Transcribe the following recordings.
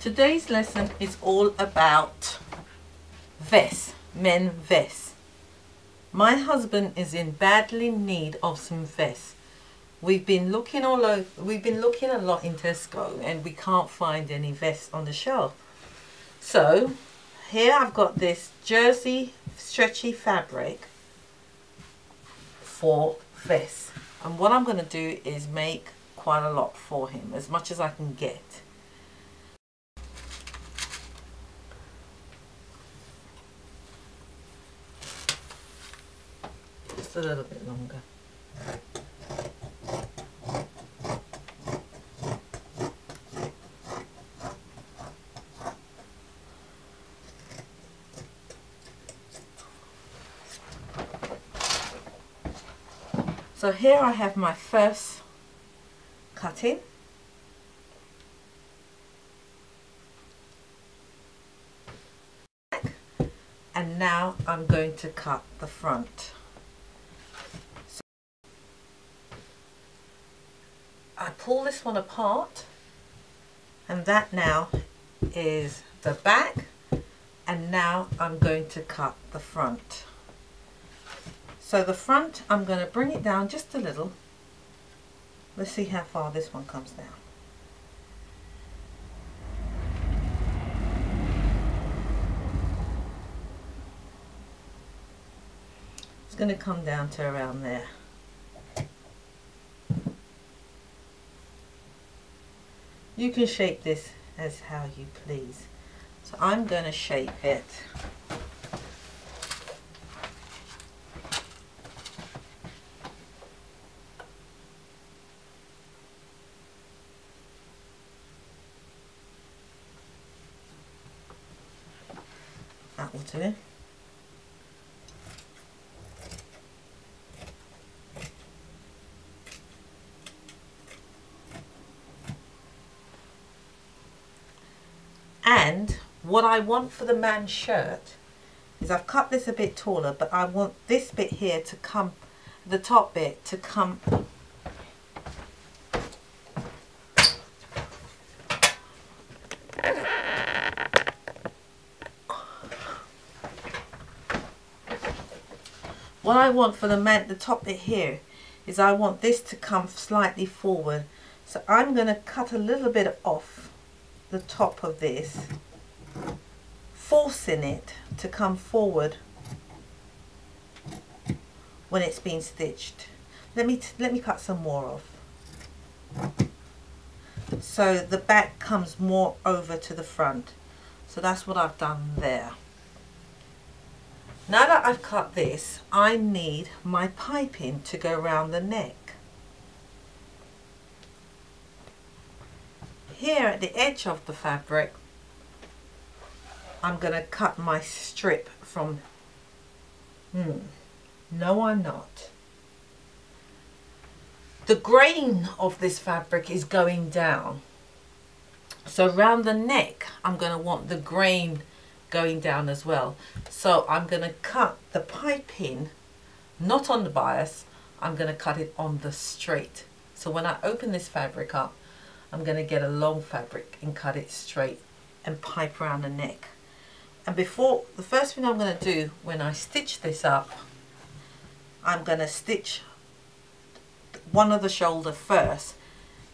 Today's lesson is all about vests, men vests. My husband is in badly need of some vests. We've been looking a lot in Tesco and we can't find any vests on the shelf. So here I've got this jersey stretchy fabric for vests. And what I'm going to do is make quite a lot for him, as much as I can get. Just a little bit longer. So here I have my first cutting. And now I'm going to cut the front. So I pull this one apart, and that now is the back, and now I'm going to cut the front. So the front, I'm going to bring it down just a little. Let's see how far this one comes down. It's going to come down to around there. You can shape this as how you please. So I'm going to shape it. That will do. And what I want for the man's shirt is I've cut this a bit taller, but I want this bit here to come, the top bit to come what I want for the man, the top bit here, is I want this to come slightly forward. So I'm going to cut a little bit off the top of this, forcing it to come forward when it's been stitched. Let me cut some more off, so the back comes more over to the front. So that's what I've done there. Now that I've cut this, I need my piping to go around the neck. Here at the edge of the fabric, I'm going to cut my strip from, no I'm not. The grain of this fabric is going down. So around the neck, I'm going to want the grain going down as well. So I'm going to cut the piping, not on the bias, I'm going to cut it on the straight. So when I open this fabric up, I'm going to get a long fabric and cut it straight and pipe around the neck. And before, the first thing I'm going to do when I stitch this up, I'm going to stitch one of the shoulder first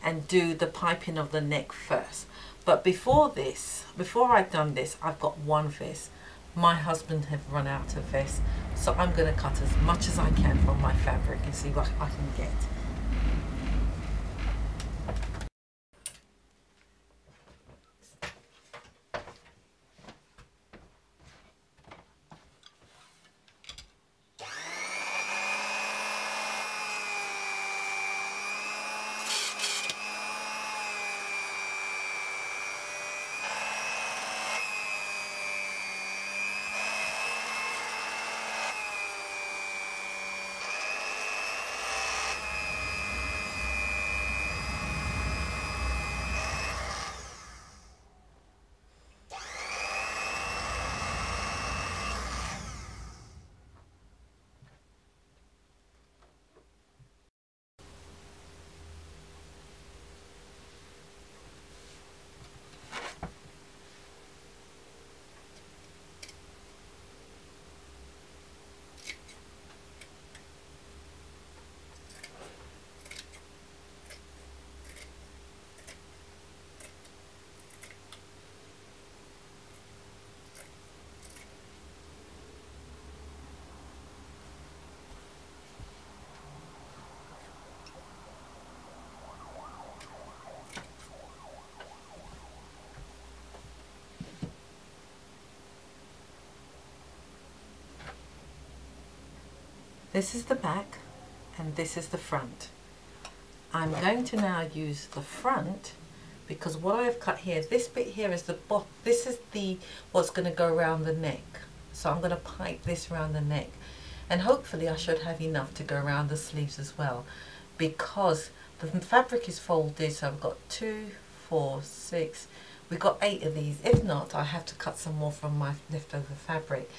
and do the piping of the neck first. But before this, before I've done this, I've got one vest. My husband have run out of vests, so I'm going to cut as much as I can from my fabric and see what I can get. This is the back and this is the front. I'm going to now use the front because what I've cut here, this bit here is the this is the what's going to go around the neck. So I'm going to pipe this around the neck, and hopefully I should have enough to go around the sleeves as well, because the fabric is folded. So I've got 2, 4, 6, we've got 8 of these. If not, I have to cut some more from my leftover fabric.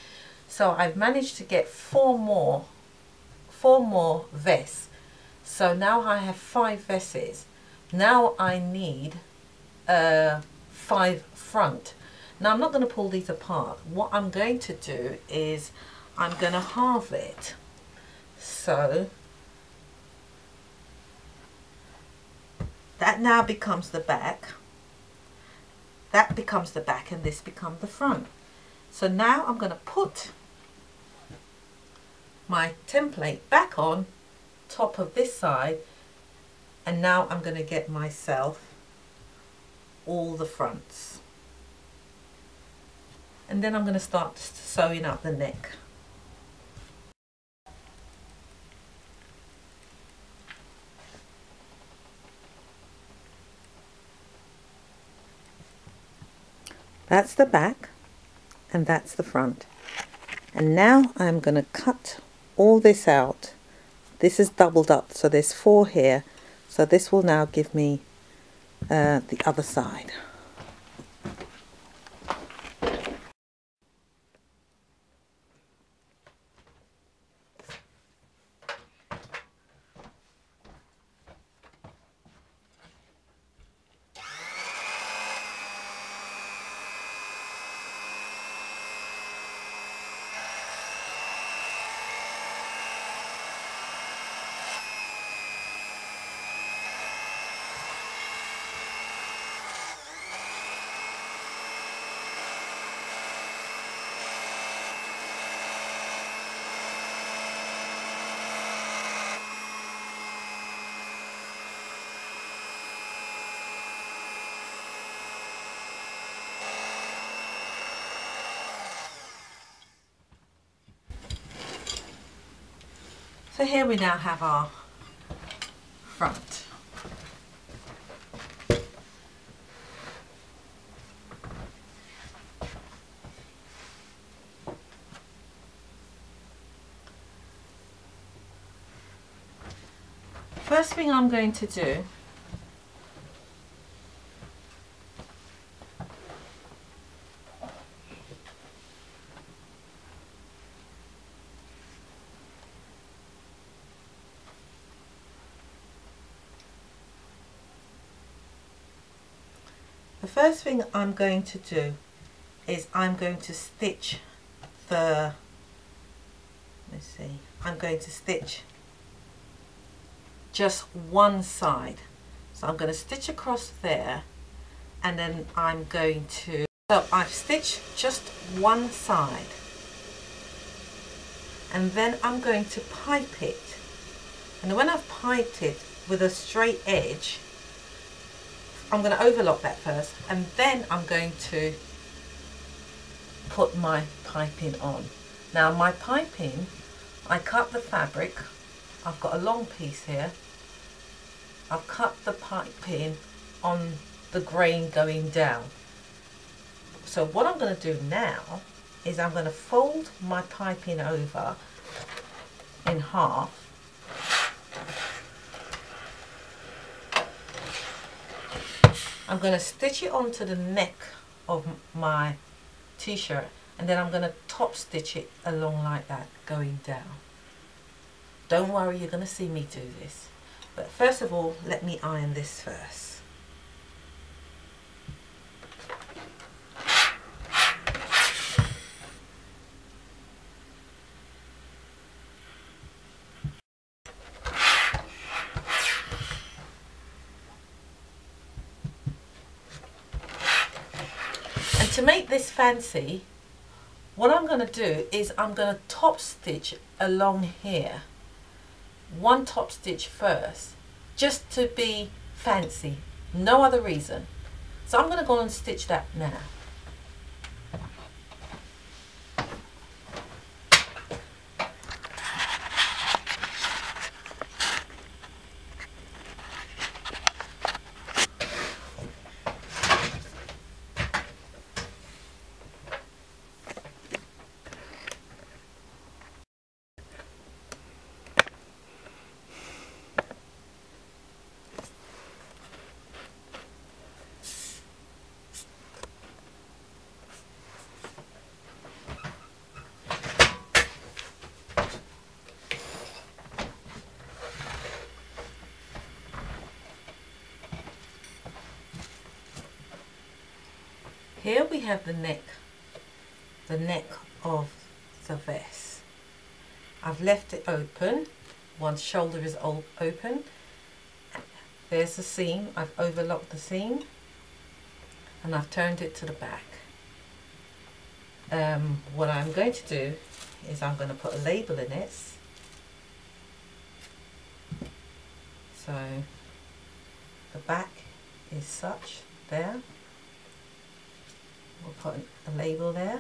So I've managed to get 4 more vests. So now I have 5 vests. Now I need 5 front. Now I'm not going to pull these apart. What I'm going to do is I'm going to halve it. So that now becomes the back. That becomes the back and this becomes the front. So now I'm going to put my template back on top of this side, and now I'm going to get myself all the fronts. And then I'm going to start sewing up the neck. That's the back and that's the front. And now I'm going to cut all this out. This is doubled up, so there's 4 here. So this will now give me the other side. So here we now have our front. First thing I'm going to do is I'm going to stitch the, let's see, I'm going to stitch just one side. So I'm going to stitch across there, and then I'm going to, so I've stitched just one side, and then I'm going to pipe it. And when I've piped it with a straight edge, I'm going to overlock that first, and then I'm going to put my piping on. Now my piping, I cut the fabric, I've got a long piece here, I've cut the piping on the grain going down. So what I'm going to do now is I'm going to fold my piping over in half. I'm going to stitch it onto the neck of my t-shirt, and then I'm going to top stitch it along like that going down. Don't worry, you're going to see me do this. But first of all, let me iron this first. To make this fancy, what I'm going to do is I'm going to top stitch along here. One top stitch first, just to be fancy, no other reason. So I'm going to go and stitch that now. Here we have the neck of the vest. I've left it open. One shoulder is open. There's the seam. I've overlocked the seam and I've turned it to the back. What I'm going to do is I'm going to put a label in it. So the back is such there. We'll put a label there,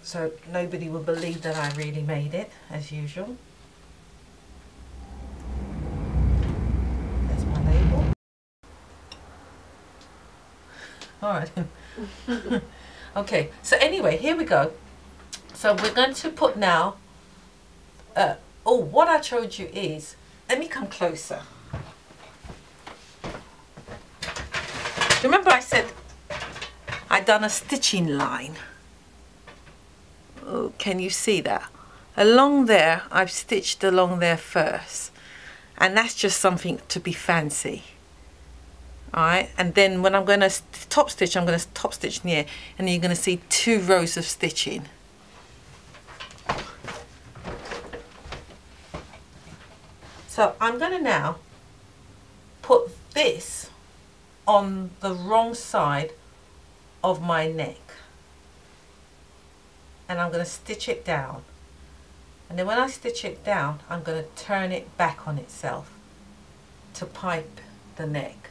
so nobody will believe that I really made it, as usual. There's my label. Alright. Okay, so anyway, here we go. So we're going to put now, oh, what I showed you is, let me come closer. Remember I said I'd done a stitching line. Oh, can you see that? Along there, I've stitched along there first. And that's just something to be fancy. Alright, and then when I'm going to top stitch, I'm going to top stitch near, and you're going to see 2 rows of stitching. So I'm going to now put this on the wrong side of my neck, and I'm going to stitch it down, and then when I stitch it down I'm going to turn it back on itself to pipe the neck.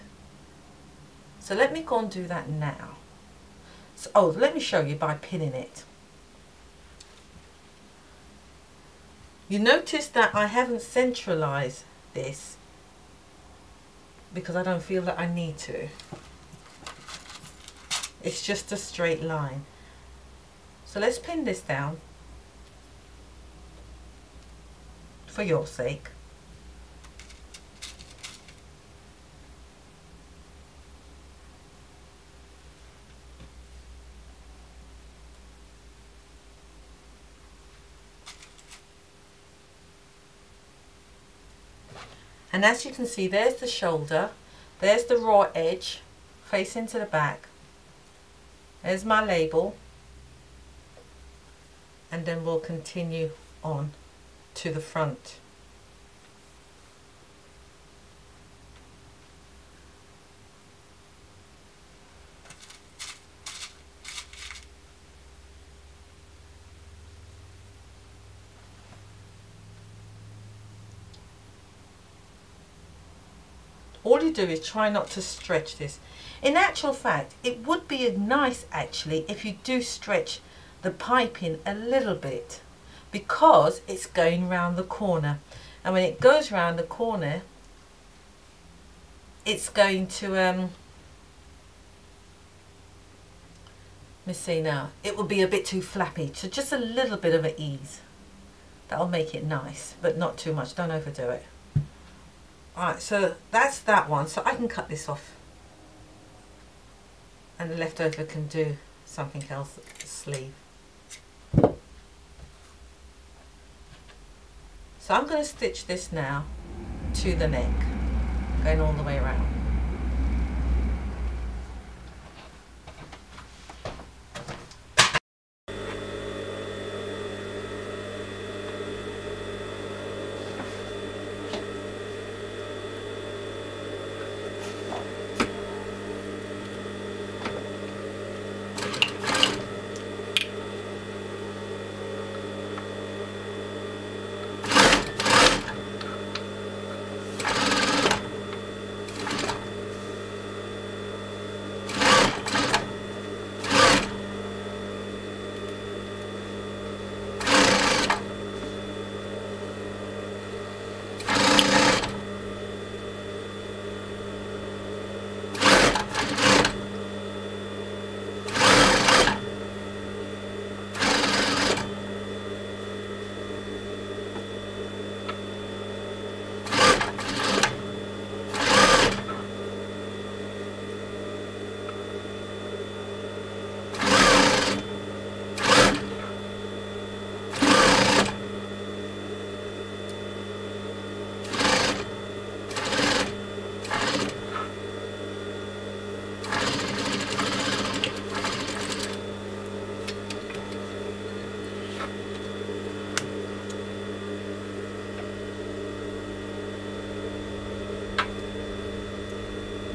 So let me go and do that now. So, oh, let me show you by pinning it. You notice that I haven't centralized this because I don't feel that I need to. It's just a straight line. So let's pin this down for your sake. And as you can see, there's the shoulder, there's the raw edge facing to the back, there's my label, and then we'll continue on to the front. All you do is try not to stretch this. In actual fact, it would be nice actually if you do stretch the piping a little bit, because it's going round the corner, and when it goes round the corner it's going to let me see now, it will be a bit too flappy, so just a little bit of an ease. That'll make it nice, but not too much, don't overdo it. Alright, so that's that one, so I can cut this off and the leftover can do something else, sleeve. So I'm going to stitch this now to the neck, going all the way around.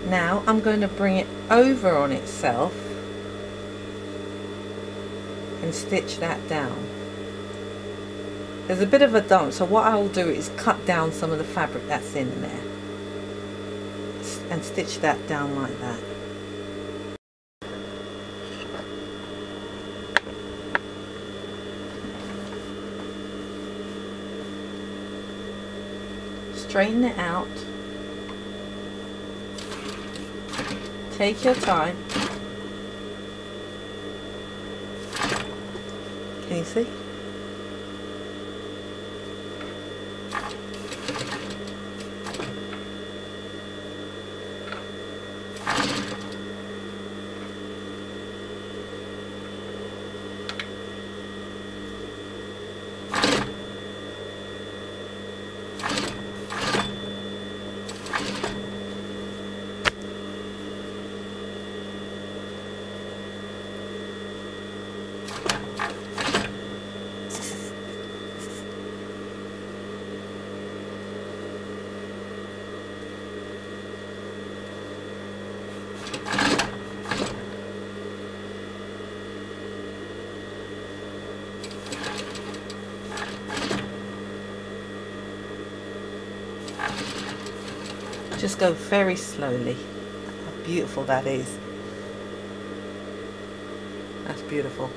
Now I'm going to bring it over on itself and stitch that down. There's a bit of a dump, so what I'll do is cut down some of the fabric that's in there and stitch that down like that. Straighten it out. Take your time. Can you see? Just go very slowly. How beautiful that is. That's beautiful.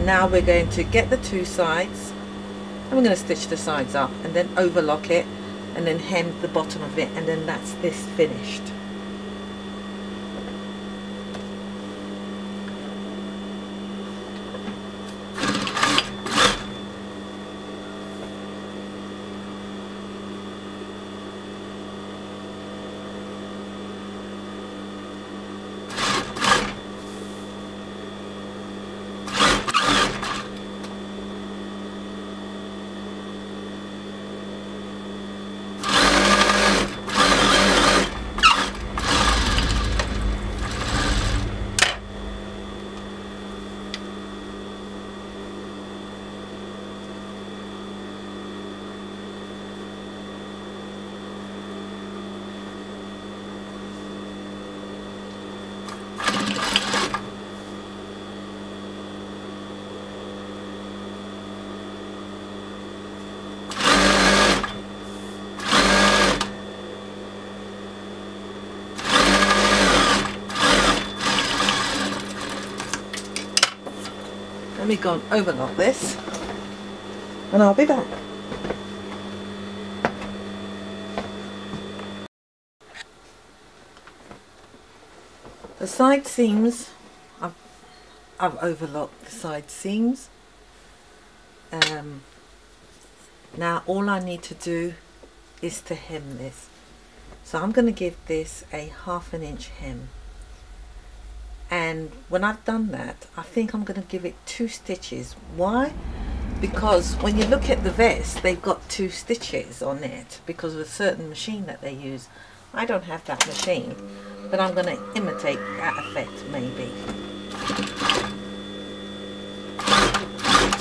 Now we're going to get the two sides and we're going to stitch the sides up and then overlock it and then hem the bottom of it, and then that's this finished. Let me go and overlock this and I'll be back. The side seams, I've overlocked the side seams. Now all I need to do is to hem this. So I'm going to give this a 1/2 inch hem. And when I've done that, I think I'm going to give it 2 stitches. Why? Because when you look at the vest, they've got 2 stitches on it because of a certain machine that they use. I don't have that machine, but I'm going to imitate that effect maybe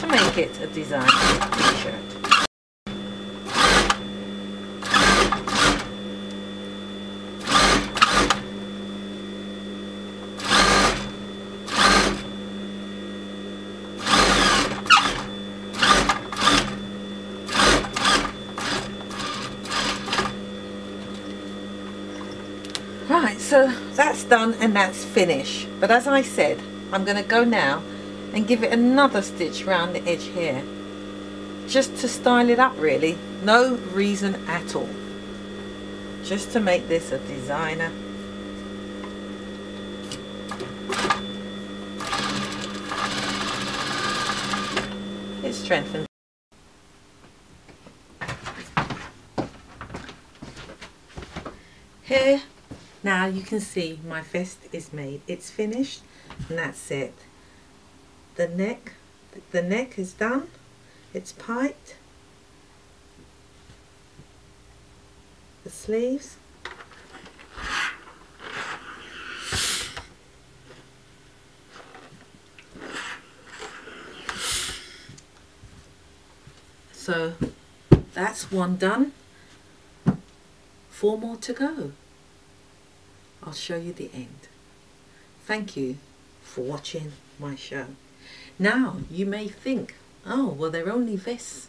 to make it a design t-shirt. so that's done and that's finished. But as I said, I'm going to go now and give it another stitch around the edge here, just to style it up really. No reason at all, just to make this a designer. It's strengthened. Here, now you can see my vest is made. It's finished and that's it. The neck is done. It's piped. The sleeves. So that's one done. 4 more to go. I'll show you the end. Thank you for watching my show. Now you may think, oh well, they're only vests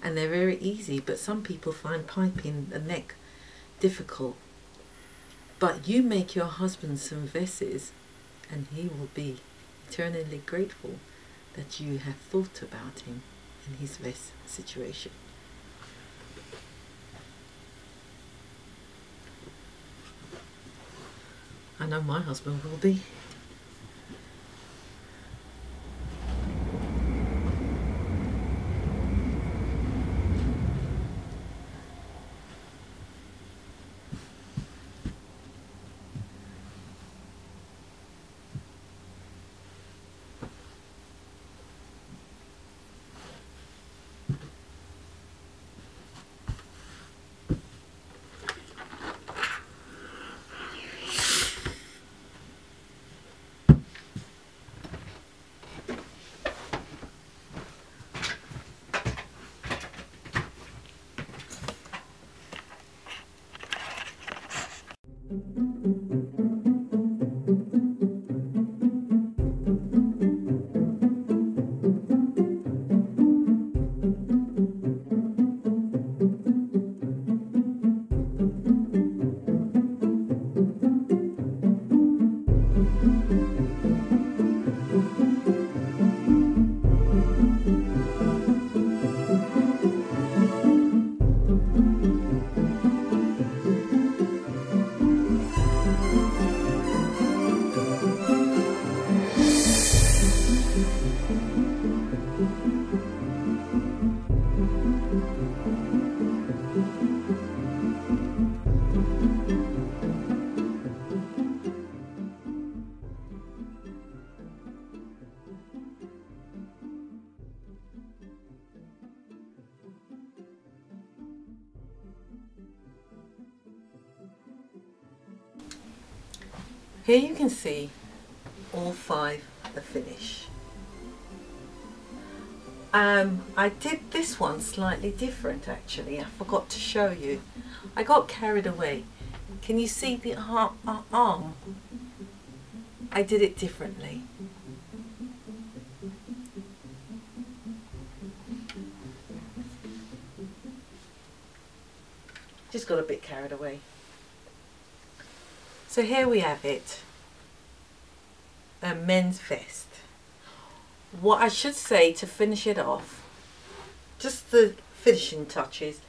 and they're very easy, but some people find piping the neck difficult. But you make your husband some vests and he will be eternally grateful that you have thought about him in his vest situation. I know my husband will be. Here you can see all 5 are finished. I did this one slightly different actually. I forgot to show you. I got carried away. Can you see the arm? I did it differently. Just got a bit carried away. So here we have it, a men's vest. What I should say to finish it off, just the finishing touches,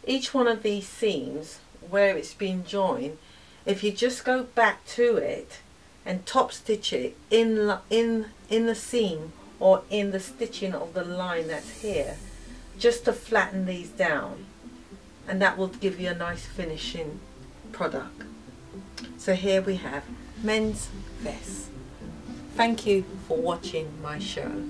each one of these seams where it's been joined, if you just go back to it and top stitch it in the seam or in the stitching of the line that's here, just to flatten these down, and that will give you a nice finishing product. So here we have men's vest. Thank you for watching my show.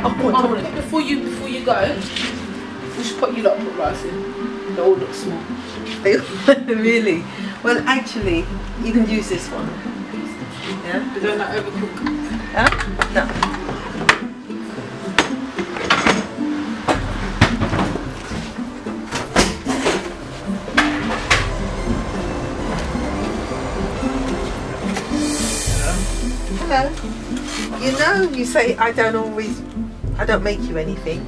Before you go, we should put you lot put rice in. They all look small. Really? Well, actually, you can use this one. Yeah? But don't overcook. Huh? No. Hello. You know, you say I don't make you anything.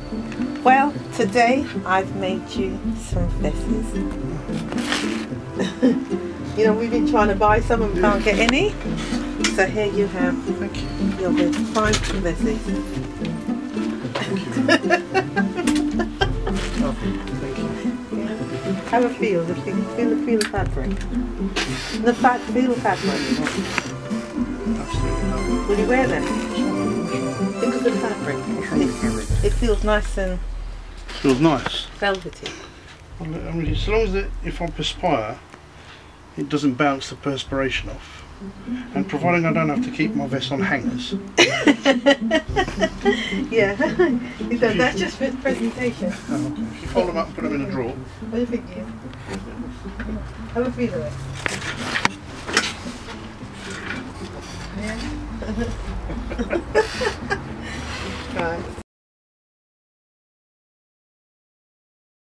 Well, today I've made you some fesses. You know, we've been trying to buy some and can't get any. So here you have. Thank you. Your fine fesses. Thank you. Thank you. Yeah. Have a feel. Feel the fabric. Feel the fabric. Absolutely lovely. Will you wear them? Think of the fabric. It feels nice and Feels nice. velvety. Well, I mean, as long as if I perspire, it doesn't bounce the perspiration off. And providing I don't have to keep my vest on hangers. Yeah. That's just for presentation. Oh, okay. If you fold them up, put them in a drawer. What do you think, Ian? Have a feel of it. Yeah. Right.